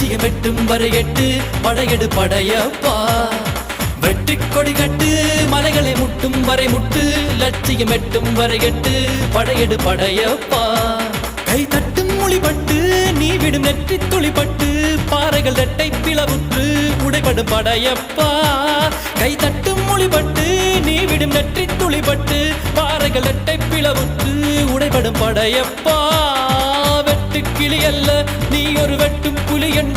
லட்சியம் எட்டும் வரை எட்டு படையெடு படையப்பா வெற்றிக் கொடி கட்டு மலைகளை முட்டும் வரை முட்டு லட்சியம் எட்டும் வரை எட்டு படையெடு படையப்பா கை தட்டும் மொழிபட்டு நீ விடும் நெற்றி துளிப்பட்டு பாறைகள் ரெட்டை பிளவுற்று உடைபடும் படையப்பா கை தட்டும் மொழிபட்டு நீ விடும் நெற்றி துளிப்பட்டு பாறைகள் ரெட்டை பிளவுற்று உடைபடும் படையப்பா வெட்டு கிளி அல்ல நீ ஒரு வெட்டும் புலி என்று